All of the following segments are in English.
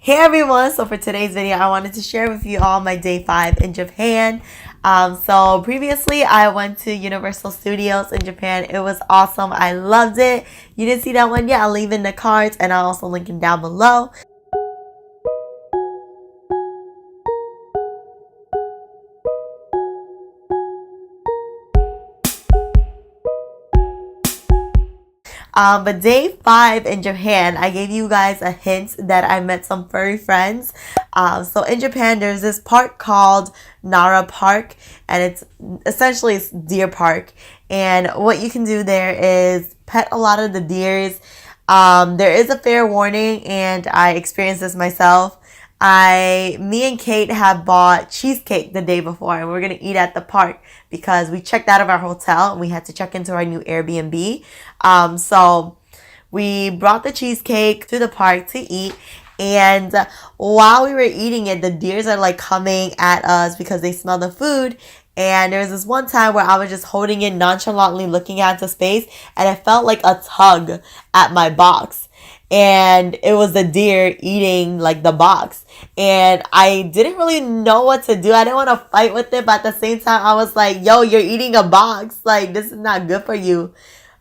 Hey everyone, so for today's video I wanted to share with you all my day 5 in Japan. So previously I went to Universal Studios in Japan. It was awesome. I loved it. You didn't see that one yet? I'll leave in the cards and I'll also link it down below. But day 5 in Japan, I gave you guys a hint that I met some furry friends. So in Japan, there's this park called Nara Park, and it's essentially it's deer park. And what you can do there is pet a lot of the deers. There is a fair warning, and I experienced this myself. Me and Kate have bought cheesecake the day before, and we're gonna eat at the park because we checked out of our hotel and we had to check into our new Airbnb. So we brought the cheesecake to the park to eat, and while we were eating it, the deers are like coming at us because they smell the food. And there was this one time where I was just holding it nonchalantly, looking out into space, and it felt like a tug at my box. And it was the deer eating like the box. And I didn't really know what to do. I didn't want to fight with it, but at the same time, I was like, yo, you're eating a box. Like, this is not good for you.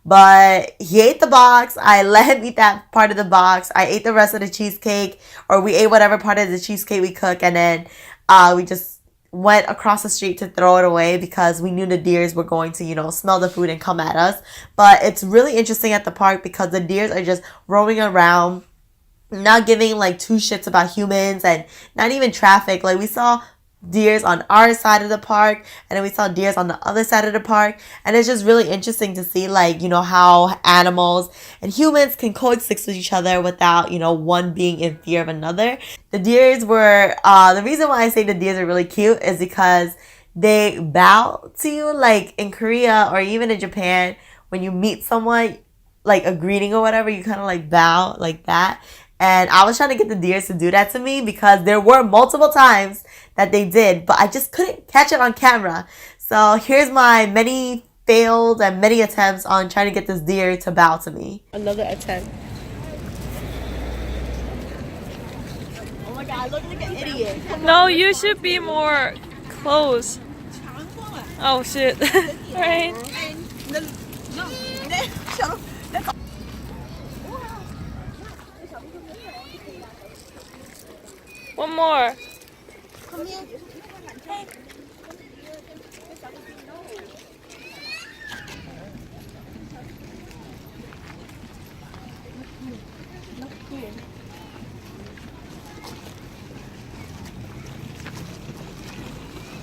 But he ate the box. I let him eat that part of the box. I ate the rest of the cheesecake, or we ate whatever part of the cheesecake we cooked, and then we just went across the street to throw it away because we knew the deers were going to, smell the food and come at us. But it's really interesting at the park because the deers are just roaming around, not giving like two shits about humans and not even traffic. Like we saw deers on our side of the park, and then we saw deers on the other side of the park, and it's just really interesting to see like how animals and humans can coexist with each other without one being in fear of another. The deers were the reason why I say the deers are really cute is because they bow to you. Like in Korea or even in Japan, when you meet someone, like a greeting or whatever, you kind of like bow like that. And I was trying to get the deers to do that to me because there were multiple times that they did, but I just couldn't catch it on camera. So here's my many failed and many attempts on trying to get this deer to bow to me. Another attempt. Oh my god, I look like an idiot. No, you should be more close. Oh shit. Right. One more. Come here.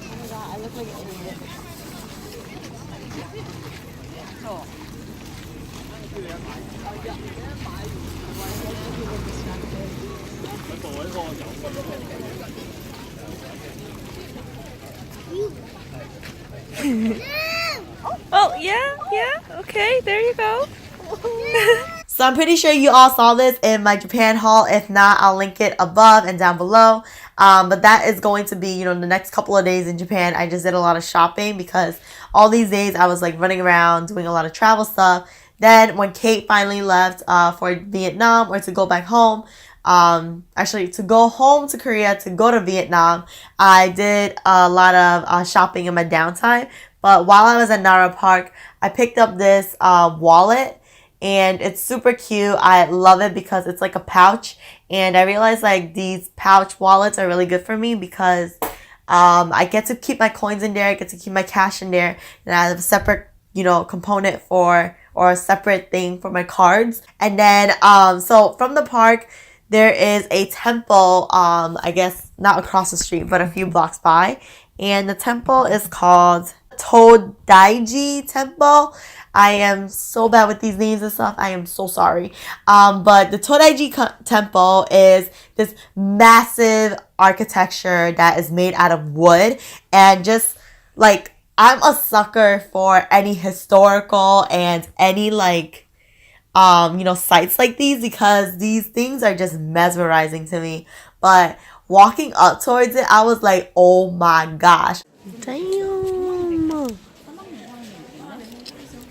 Oh my god, I look like an idiot. Oh, yeah, okay, there you go. So I'm pretty sure you all saw this in my Japan haul. If not, I'll link it above and down below. But that is going to be, the next couple of days in Japan. I just did a lot of shopping because all these days I was like running around doing a lot of travel stuff. Then when Kate finally left for Vietnam or to go back home, actually to go home to Korea to go to Vietnam, I did a lot of shopping in my downtime. But while I was at Nara Park, I picked up this wallet. And it's super cute. I love it because it's like a pouch. And I realized like these pouch wallets are really good for me because I get to keep my coins in there. I get to keep my cash in there. And I have a separate, component or a separate thing for my cards. And then, so from the park, there is a temple, I guess not across the street, but a few blocks by. And the temple is called Todaiji Temple. I am so bad with these names and stuff. I am so sorry. But the Todaiji Temple is this massive architecture that is made out of wood. And just like, I'm a sucker for any historical and any like, sites like these because these things are just mesmerizing to me. But walking up towards it, I was like, oh my gosh. Damn.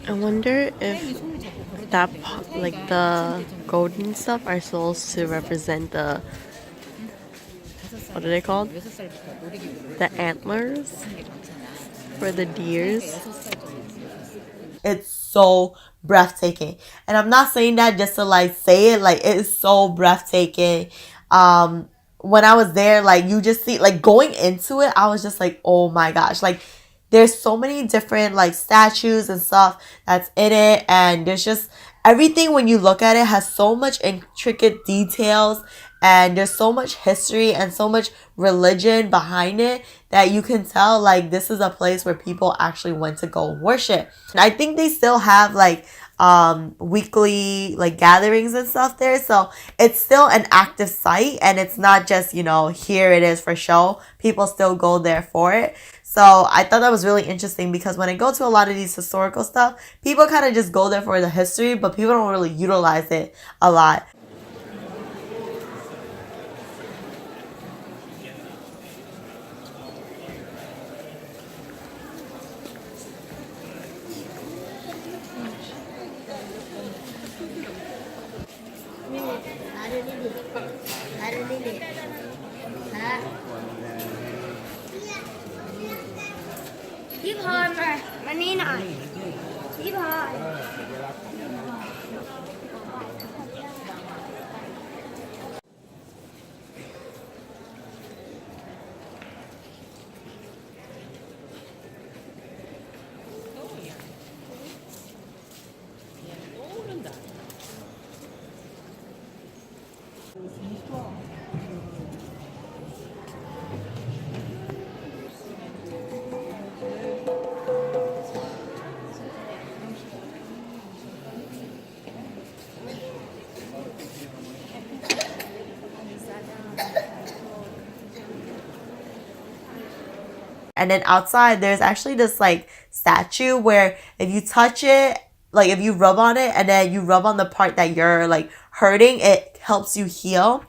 I wonder if that like the golden stuff are supposed to represent the what are they called? The antlers for the deers. It's so breathtaking. And I'm not saying that just to like say it, like it is so breathtaking. When I was there, like you just see like going into it, I was just like, oh my gosh, like there's so many different like statues and stuff that's in it, and there's just everything when you look at it has so much intricate details, and there's so much history and so much religion behind it that you can tell like this is a place where people actually went to go worship. And I think they still have like weekly like gatherings and stuff there, so it's still an active site, and it's not just, you know, here it is for show. People still go there for it. So I thought that was really interesting, because when I go to a lot of these historical stuff, people kind of just go there for the history, but people don't really utilize it a lot. And then outside, there's actually this like statue where if you touch it, like if you rub on it and then you rub on the part that you're like hurting, it helps you heal.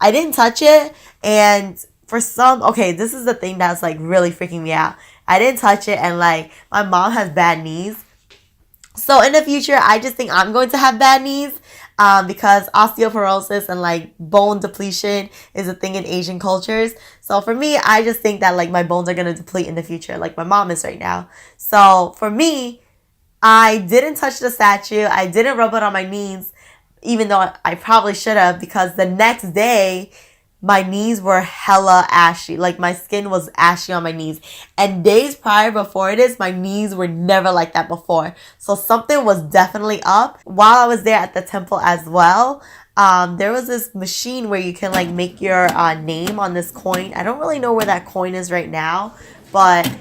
I didn't touch it, and for some, okay, this is the thing that's like really freaking me out. I didn't touch it, and like my mom has bad knees. So in the future, I just think I'm going to have bad knees, because osteoporosis and like bone depletion is a thing in Asian cultures. So for me, I just think that like my bones are going to deplete in the future, like my mom is right now. So for me, I didn't touch the statue. I didn't rub it on my knees, even though I probably should have, because the next day my knees were hella ashy. Like my skin was ashy on my knees. And days prior before this, my knees were never like that before. So something was definitely up. While I was there at the temple as well, there was this machine where you can like make your name on this coin. I don't really know where that coin is right now, but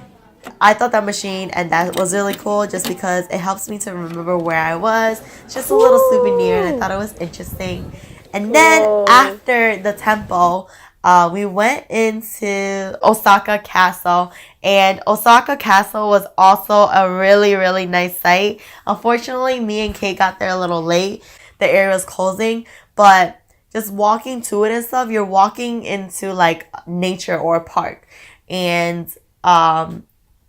I thought that machine and that was really cool, just because it helps me to remember where I was. It's just a little souvenir, and I thought it was interesting. And then after the temple, we went into Osaka Castle, and Osaka Castle was also a really, really nice site. Unfortunately, me and Kate got there a little late. The area was closing, but just walking to it and stuff, you're walking into like nature or a park. And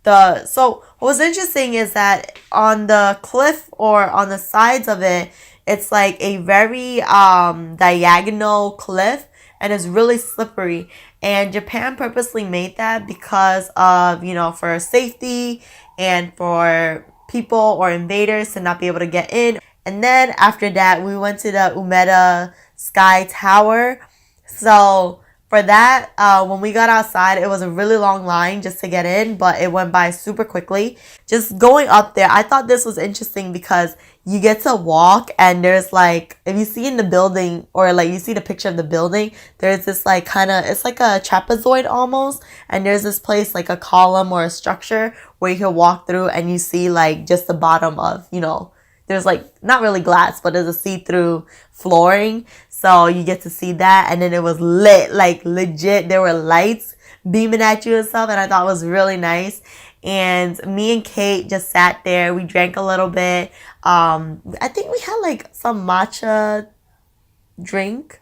so what was interesting is that on the cliff or on the sides of it, it's like a very diagonal cliff, and it's really slippery. And Japan purposely made that because of, you know, for safety and for people or invaders to not be able to get in. And then after that, we went to the Umeda Sky Tower. So for that, when we got outside, it was a really long line just to get in, but it went by super quickly. Just going up there, I thought this was interesting because you get to walk, and there's like, if you see in the building, or like you see the picture of the building, there's this like kind of, it's like a trapezoid almost, and there's this place like a column or a structure where you can walk through, and you see like just the bottom of, you know, there's like not really glass, but there's a see-through flooring. So you get to see that. And then it was lit, like legit. There were lights beaming at you and stuff. And I thought it was really nice. And me and Kate just sat there. We drank a little bit. I think we had like some matcha drink,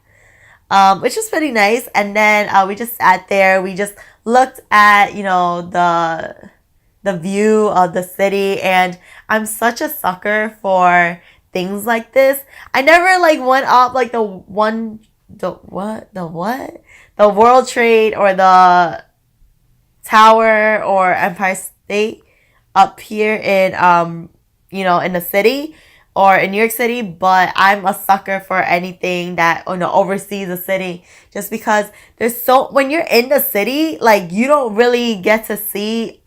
which was pretty nice. And then we just sat there. We just looked at, you know, the view of the city, and I'm such a sucker for things like this. I never like went up like the one the World Trade or the Tower or Empire State up here in in the city or in New York City, but I'm a sucker for anything that oversees the city, just because when you're in the city, like, you don't really get to see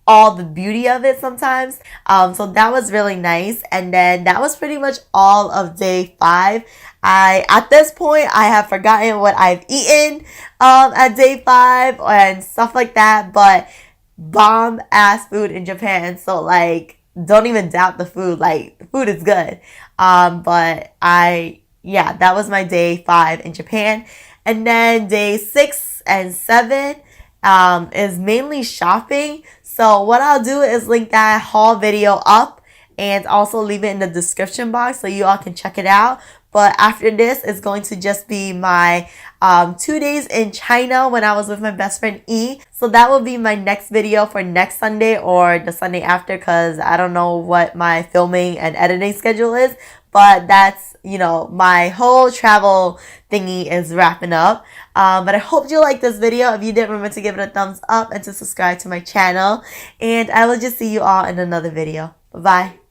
all the beauty of it sometimes. So that was really nice. And then that was pretty much all of day 5. At this point, I have forgotten what I've eaten at day 5 and stuff like that, but bomb ass food in Japan. So, like, don't even doubt the food. Like, the food is good. Yeah, that was my day 5 in Japan. And then day 6 and 7 is mainly shopping. So what I'll do is link that haul video up and also leave it in the description box so you all can check it out. But after this is going to just be my 2 days in China when I was with my best friend E. So that will be my next video for next Sunday or the Sunday after, because I don't know what my filming and editing schedule is. But that's, my whole travel thingy is wrapping up. But I hope you liked this video. If you did, remember to give it a thumbs up and to subscribe to my channel. And I will just see you all in another video. Bye-bye.